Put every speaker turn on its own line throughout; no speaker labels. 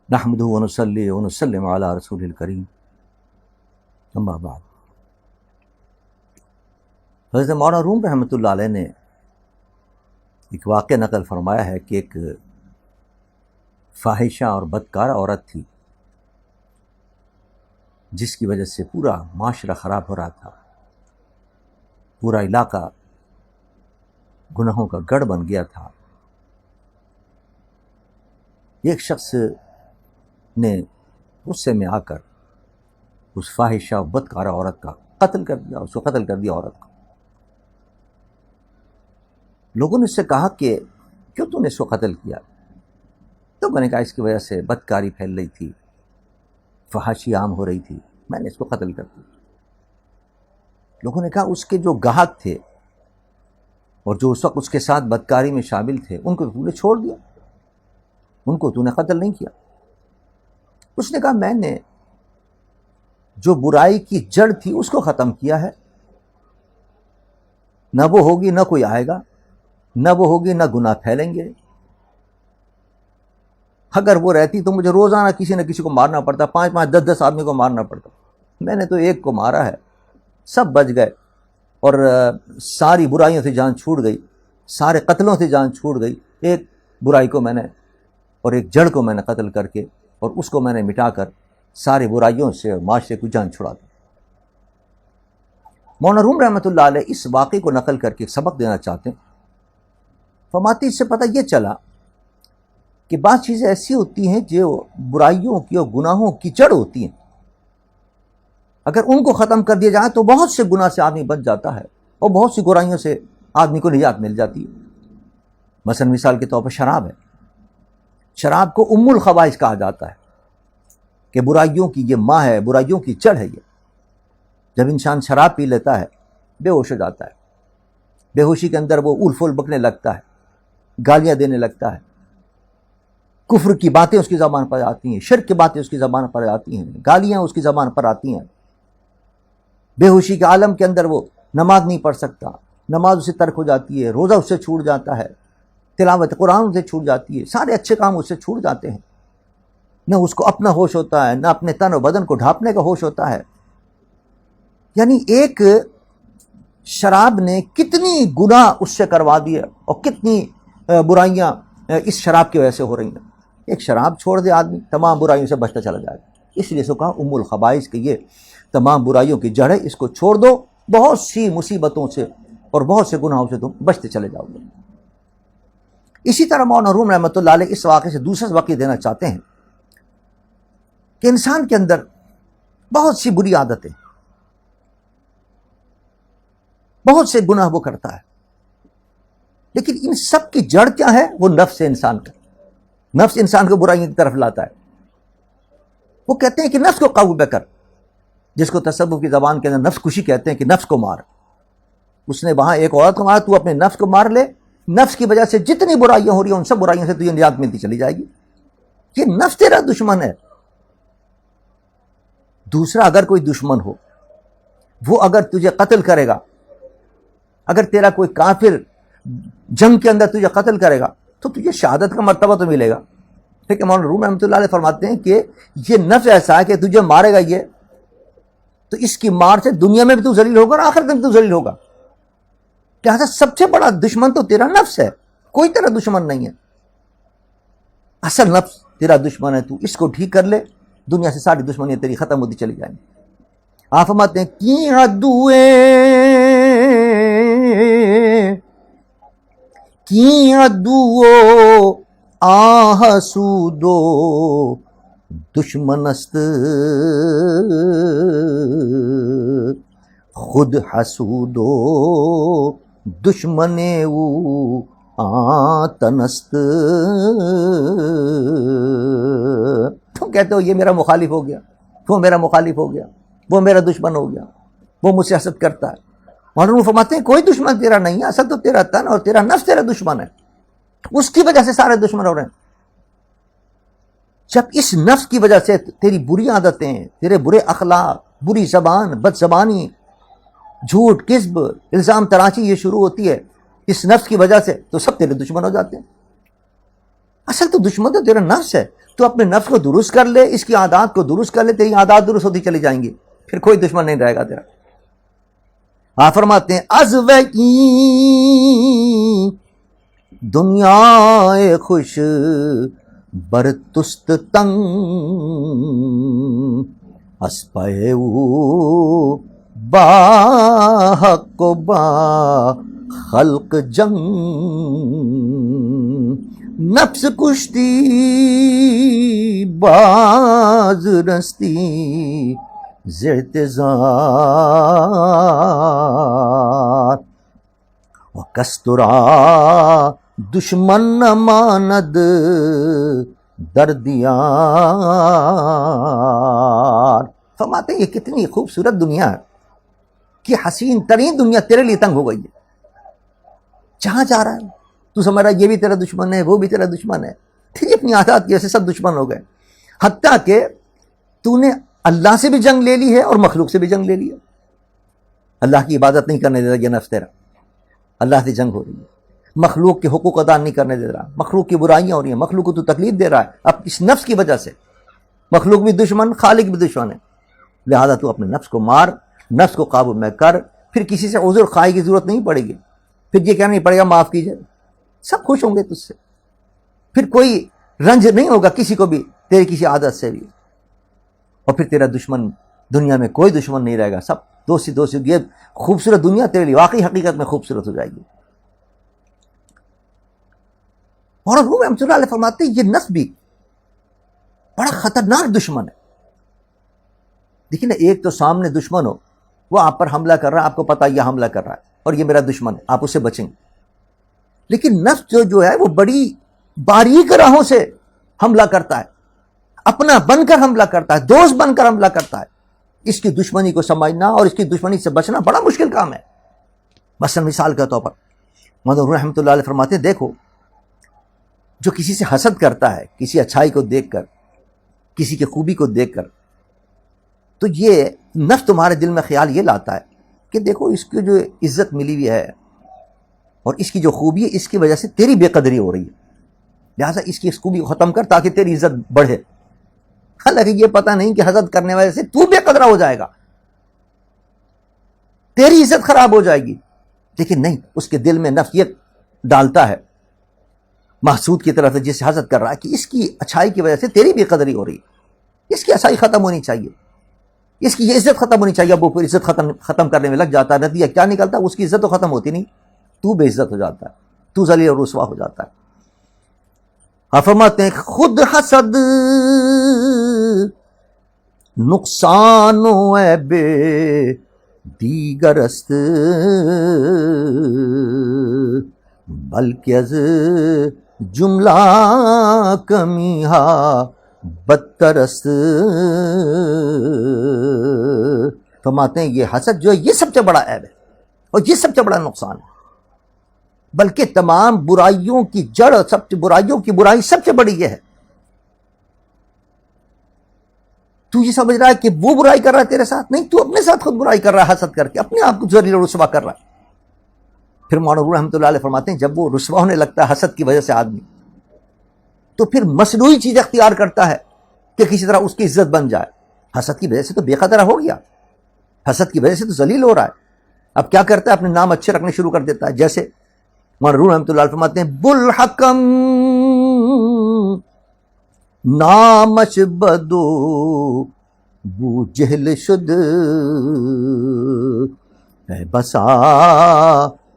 نحمدہ ونصلی ونسلم علی رسول الکریم، اما بعد۔ حضرت مولانا روم رحمۃ اللہ علیہ نے ایک واقعہ نقل فرمایا ہے کہ ایک فاحشہ اور بدکار عورت تھی جس کی وجہ سے پورا معاشرہ خراب ہو رہا تھا، پورا علاقہ گناہوں کا گڑھ بن گیا تھا۔ ایک شخص نے غصے میں آ کر اس فاحشہ اور بدکار عورت کا قتل کر دیا، اس کو قتل کر دیا عورت کو۔ لوگوں نے اس سے کہا کہ کیوں تو نے اس کو قتل کیا؟ تو میں نے کہا اس کی وجہ سے بدکاری پھیل رہی تھی، فحاشی عام ہو رہی تھی، میں نے اس کو قتل کر دیا۔ لوگوں نے کہا اس کے جو گاہک تھے اور جو اس وقت اس کے ساتھ بدکاری میں شامل تھے ان کو تو نے چھوڑ دیا، ان کو تو نے قتل نہیں کیا۔ اس نے کہا میں نے جو برائی کی جڑ تھی اس کو ختم کیا ہے، نہ وہ ہوگی نہ کوئی آئے گا، نہ وہ ہوگی نہ گناہ پھیلیں گے۔ اگر وہ رہتی تو مجھے روزانہ کسی نہ کسی کو مارنا پڑتا، 5-5 10-10 آدمی کو مارنا پڑتا۔ میں نے تو ایک کو مارا ہے، سب بچ گئے اور ساری برائیوں سے جان چھوٹ گئی، سارے قتلوں سے جان چھوٹ گئی۔ ایک برائی کو میں نے اور ایک جڑ کو میں نے قتل کر کے اور اس کو میں نے مٹا کر ساری برائیوں سے اور معاشرے کو جان چھڑا دی۔ مولانا روم رحمۃ اللہ علیہ اس واقعے کو نقل کر کے ایک سبق دینا چاہتے ہیں۔ فرماتے اس سے پتہ یہ چلا کہ بعض چیزیں ایسی ہوتی ہیں جو برائیوں کی اور گناہوں کی جڑ ہوتی ہیں، اگر ان کو ختم کر دیا جائے تو بہت سے گناہ سے آدمی بچ جاتا ہے اور بہت سی برائیوں سے آدمی کو نجات مل جاتی ہے۔ مثلا مثال کے طور پر شراب ہے، شراب کو ام الخبائث کہا جاتا ہے کہ برائیوں کی یہ ماں ہے، برائیوں کی جڑ ہے۔ یہ جب انسان شراب پی لیتا ہے بے ہوش ہو جاتا ہے، بے ہوشی کے اندر وہ اول فول بکنے لگتا ہے، گالیاں دینے لگتا ہے، کفر کی باتیں اس کی زبان پر آتی ہیں، شرک کی باتیں اس کی زبان پر آتی ہیں، گالیاں اس کی زبان پر آتی ہیں۔ بے ہوشی کے عالم کے اندر وہ نماز نہیں پڑھ سکتا، نماز اسے ترک ہو جاتی ہے، روزہ اس سے چھوٹ جاتا ہے، تلاوت قرآن اسے چھوٹ جاتی ہے، سارے اچھے کام اس سے چھوٹ جاتے ہیں۔ نہ اس کو اپنا ہوش ہوتا ہے، نہ اپنے تن و بدن کو ڈھانپنے کا ہوش ہوتا ہے۔ یعنی ایک شراب نے کتنی گناہ اس سے کروا دیے اور کتنی برائیاں اس شراب کی وجہ سے ہو رہی ہیں۔ ایک شراب چھوڑ دے آدمی تمام برائیوں سے بچتا چلا جائے گا۔ اس لیے اس کو کہا ام الخبائث کہ یہ تمام برائیوں کی جڑ ہے، اس کو چھوڑ دو، بہت سی مصیبتوں سے اور بہت سے گناہوں سے تم بچتے چلے جاؤ گے۔ اسی طرح مولانا روم رحمۃ اللہ علیہ اس واقعے سے دوسرا واقعہ دینا چاہتے ہیں کہ انسان کے اندر بہت سی بری عادتیں، بہت سے گناہ وہ کرتا ہے، لیکن ان سب کی جڑ کیا ہے؟ وہ نفس ہے انسان کا۔ نفس انسان کو برائیوں کی طرف لاتا ہے۔ وہ کہتے ہیں کہ نفس کو قابو میں کر، جس کو تصوف کی زبان کے اندر نفس کشی کہتے ہیں کہ نفس کو مار۔ اس نے وہاں ایک عورت کو مارا، تو اپنے نفس کو مار لے، نفس کی وجہ سے جتنی برائیاں ہو رہی ہیں ان سب برائیوں سے تجھے نجات ملتی چلی جائے گی۔ یہ نفس تیرا دشمن ہے۔ دوسرا اگر کوئی دشمن ہو، وہ اگر تجھے قتل کرے گا، اگر تیرا کوئی کافر جنگ کے اندر تجھے قتل کرے گا تو تجھے شہادت کا مرتبہ تو ملے گا، لیکن مولانا روم رحمۃ اللہ علیہ فرماتے ہیں کہ یہ نفس ایسا ہے کہ تجھے مارے گا یہ تو اس کی مار سے دنیا میں بھی تو ذلیل ہوگا اور آخرت میں بھی تو ذلیل ہوگا۔ لہٰذا سب سے بڑا دشمن تو تیرا نفس ہے، کوئی تیرا دشمن نہیں ہے۔ اصل نفس تیرا دشمن ہے، تو اس کو ٹھیک کر لے، دنیا سے ساری دشمنیاں تیری ختم ہوتی چلی جائیں گی۔ آپ فرماتے ہیں کی عدو آحسودو دشمن است خود حسودو دشمن او آتن است۔ تم کہتے ہو یہ میرا مخالف ہو گیا، وہ میرا مخالف ہو گیا، وہ میرا دشمن ہو گیا، وہ مجھ سے حسد کرتا ہے۔ مولانا فرماتے ہیں کوئی دشمن تیرا نہیں ہے، اصل تو تیرا تن اور تیرا نفس تیرا دشمن ہے، اس کی وجہ سے سارے دشمن ہو رہے ہیں۔ جب اس نفس کی وجہ سے تیری بری عادتیں، تیرے برے اخلاق، بری زبان، بد زبانی، جھوٹ، کذب، الزام تراشی یہ شروع ہوتی ہے اس نفس کی وجہ سے، تو سب تیرے دشمن ہو جاتے ہیں۔ اصل تو دشمن تو تیرا نفس ہے، تو اپنے نفس کو درست کر لے، اس کی عادات کو درست کر لے، تیری عادات درست ہوتی چلی جائیں گی، پھر کوئی دشمن نہیں رہے گا تیرا۔ آپ فرماتے ہیں ازوکی دنیا خوش برتست تنگ اسپے او با حق و با خلق جنگ، نفس کشتی باز رستی زرتزار و کسترا دشمن ماند دردیار۔ فرماتے ہیں یہ کتنی خوبصورت دنیا ہے کہ حسین ترین دنیا تیرے لیے تنگ ہو گئی ہے۔ جہاں جا رہا ہے تو سمجھ رہا ہے یہ بھی تیرا دشمن ہے، وہ بھی تیرا دشمن ہے، تیری اپنی عادات کی وجہ سے سب دشمن ہو گئے، حتیٰ کہ تو نے اللہ سے بھی جنگ لے لی ہے اور مخلوق سے بھی جنگ لے لی ہے۔ اللہ کی عبادت نہیں کرنے دے رہا یہ نفس تیرا، اللہ سے جنگ ہو رہی ہے، مخلوق کے حقوق ادا نہیں کرنے دے رہا، مخلوق کی برائیاں ہو رہی ہیں، مخلوق کو تو تکلیف دے رہا ہے اب اس نفس کی وجہ سے۔ مخلوق بھی دشمن، خالق بھی دشمن ہے، لہذا تو اپنے نفس کو مار، نفس کو قابو میں کر، پھر کسی سے عذر خواہی کی ضرورت نہیں پڑے گی، پھر یہ کہنا نہیں پڑے گا معاف کیجئے، سب خوش ہوں گے تجھ سے، پھر کوئی رنج نہیں ہوگا کسی کو بھی تیری کسی عادت سے بھی، اور پھر تیرا دشمن دنیا میں کوئی دشمن نہیں رہے گا، سب دوستی دوستی۔ یہ خوبصورت دنیا تیرے لیے واقعی حقیقت میں خوبصورت ہو جائے گی۔ اور روم رحمۃ اللہ علیہ فرماتے ہیں یہ نفس بھی بڑا خطرناک دشمن ہے۔ دیکھیں نا، ایک تو سامنے دشمن ہو، وہ آپ پر حملہ کر رہا ہے، آپ کو پتہ یہ حملہ کر رہا ہے اور یہ میرا دشمن ہے، آپ اس سے بچیں گے۔ لیکن نفس جو ہے وہ بڑی باریک راہوں سے حملہ کرتا ہے، اپنا بن کر حملہ کرتا ہے، دوست بن کر حملہ کرتا ہے۔ اس کی دشمنی کو سمجھنا اور اس کی دشمنی سے بچنا بڑا مشکل کام ہے۔ مثلا مثال کے طور پر مولانا رحمۃ اللہ علیہ فرماتے ہیں دیکھو، جو کسی سے حسد کرتا ہے، کسی اچھائی کو دیکھ کر، کسی کی خوبی کو دیکھ کر، تو یہ نفس تمہارے دل میں خیال یہ لاتا ہے کہ دیکھو اس کی جو عزت ملی ہوئی ہے اور اس کی جو خوبی ہے، اس کی وجہ سے تیری بے قدری ہو رہی ہے، لہٰذا اس کی اس خوبی کو ختم کر تاکہ تیری عزت بڑھے۔ حالانکہ یہ پتہ نہیں کہ حسد کرنے والے سے تو بے قدرہ ہو جائے گا، تیری عزت خراب ہو جائے گی، لیکن نہیں، اس کے دل میں نفس یہ ڈالتا ہے محسود کی طرف سے جس سے حسد کر رہا ہے کہ اس کی اچھائی کی وجہ سے تیری بے قدری ہو رہی ہے، اس کی اچھائی ختم ہونی چاہیے، اس کی یہ عزت ختم ہونی چاہیے۔ اب وہ پھر عزت ختم کرنے میں لگ جاتا ہے، نتیجہ کیا نکلتا ہے؟ اس کی عزت تو ختم ہوتی نہیں، تو بے عزت ہو جاتا ہے، تو ذلیل اور رسوا ہو جاتا ہے۔ آپ فرماتے ہیں خود حسد نقصان و عیب دیگر است، بلکہ از جملہ کمی ہا بدتر است۔ فرماتے ہیں یہ حسد جو ہے یہ سب سے بڑا عیب ہے اور یہ سب سے بڑا نقصان ہے، بلکہ تمام برائیوں کی جڑ، برائیوں کی برائی سب سے بڑی یہ ہے۔ تو یہ سمجھ رہا ہے کہ وہ برائی کر رہا ہے تیرے ساتھ، نہیں، تو اپنے ساتھ خود برائی کر رہا ہے، حسد کر کے اپنے آپ کو ذلیل و رسوا کر رہا ہے۔ پھر مولانا رحمۃ اللہ علیہ فرماتے ہیں جب وہ رسوا ہونے لگتا ہے حسد کی وجہ سے آدمی، تو پھر مصنوعی چیز اختیار کرتا ہے کہ کسی طرح اس کی عزت بن جائے۔ حسد کی وجہ سے تو بے قدرہ ہو گیا، حسد کی وجہ سے تو ذلیل ہو رہا ہے، اب کیا کرتا ہے؟ اپنے نام اچھے رکھنے شروع کر دیتا ہے۔ جیسے مولانا رحمۃ اللہ علیہ فرماتے ہیں بُلْحَکَم نامش بدو بو جہل شد، اے بسا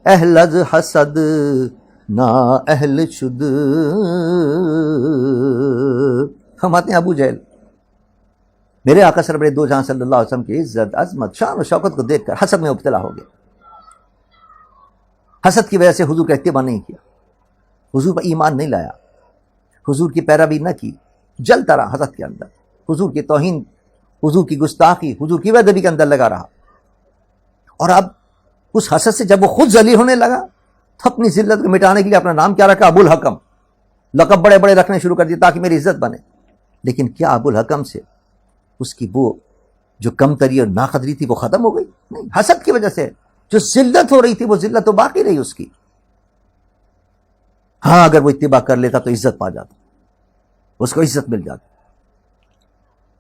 اہل از حسد نا اہل شد۔ فرماتے ہیں ابو جہل میرے آقا سرور دو جہاں صلی اللہ علیہ وسلم کی عزت، عظمت، شان و شوکت کو دیکھ کر حسد میں مبتلا ہو گیا، حسد کی وجہ سے حضور کا اتباع نہیں کیا، حضور پر ایمان نہیں لایا، حضور کی پیروی نہ کی، جلتا رہا حسد کے اندر، حضور کی توہین، حضور کی گستاخی، حضور کی بے ادبی کے اندر لگا رہا، اور اب اس حسد سے جب وہ خود ذلیل ہونے لگا تو اپنی ذلت کو مٹانے کے لیے اپنا نام کیا رکھا؟ ابو الحکم، لقب بڑے بڑے رکھنے شروع کر دیے تاکہ میری عزت بنے۔ لیکن کیا ابو الحکم سے اس کی وہ جو کمتری اور ناقدری تھی وہ ختم ہو گئی؟ نہیں، حسد کی وجہ سے جو ذلت ہو رہی تھی وہ ذلت تو باقی رہی اس کی۔ ہاں اگر وہ اتباع کر لیتا تو عزت پا جاتا، اس کو عزت مل جاتی.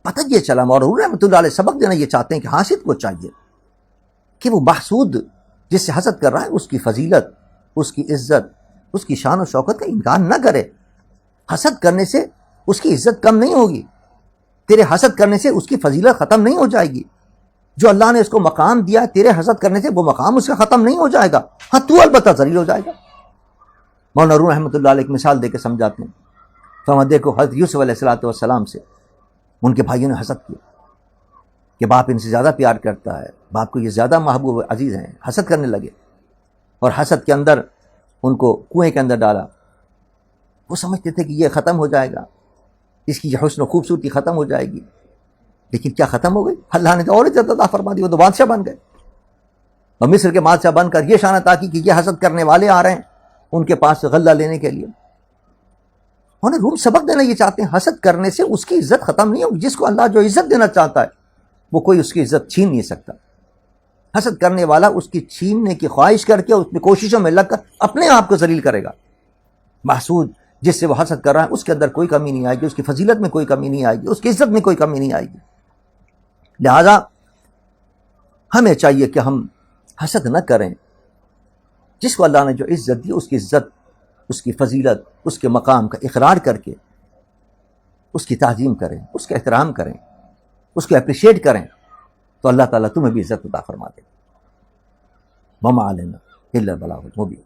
پتہ یہ چلا مولانا رحمۃ اللہ علیہ سبق دینا یہ چاہتے ہیں کہ حاسد کو چاہیے کہ وہ محسود جس سے حسد کر رہا ہے اس کی فضیلت، اس کی عزت، اس کی شان و شوکت کا انکار نہ کرے. حسد کرنے سے اس کی عزت کم نہیں ہوگی، تیرے حسد کرنے سے اس کی فضیلت ختم نہیں ہو جائے گی. جو اللہ نے اس کو مقام دیا ہے، تیرے حسد کرنے سے وہ مقام اس کا ختم نہیں ہو جائے گا. ہاں تو البتہ ذلیل ہو جائے گا. مولانا روم رحمۃ اللہ علیہ ایک مثال دے کے سمجھاتے ہیں. فرما دیکھو حضرت یوسف علیہ السلام سے ان کے بھائیوں نے حسد کیا کہ باپ ان سے زیادہ پیار کرتا ہے، باپ کو یہ زیادہ محبوب عزیز ہیں. حسد کرنے لگے اور حسد کے اندر ان کو کنویں کے اندر ڈالا. وہ سمجھتے تھے کہ یہ ختم ہو جائے گا، اس کی یہ حسن و خوبصورتی ختم ہو جائے گی. لیکن کیا ختم ہو گئی؟ اللہ نے تو اور عزت عطا فرما دی، وہ تو بادشاہ بن گئے. اور مصر کے بادشاہ بن کر یہ شان عطا کی کہ یہ حسد کرنے والے آ رہے ہیں ان کے پاس سے غلہ لینے کے لیے. انہیں روم سبق دینا یہ چاہتے ہیں حسد کرنے سے اس کی عزت ختم نہیں ہوگی. جس کو اللہ جو عزت دینا چاہتا ہے وہ کوئی اس کی عزت چھین نہیں سکتا. حسد کرنے والا اس کی چھیننے کی خواہش کر کے اس میں کوششوں میں لگ کر اپنے آپ کو ذلیل کرے گا. محسود جس سے وہ حسد کر رہا ہے اس کے اندر کوئی کمی نہیں آئے گی، اس کی فضیلت میں کوئی کمی نہیں آئے گی، اس کی عزت میں کوئی کمی نہیں آئے گی. لہذا ہمیں چاہیے کہ ہم حسد نہ کریں. جس کو اللہ نے جو عزت دی اس کی عزت، اس کی فضیلت، اس کے مقام کا اقرار کر کے اس کی تعظیم کریں، اس کا احترام کریں، اس کو اپریشیٹ کریں تو اللہ تعالیٰ تمہیں بھی عزت عطا فرما دے. وما علینا الا البلاغ المبین.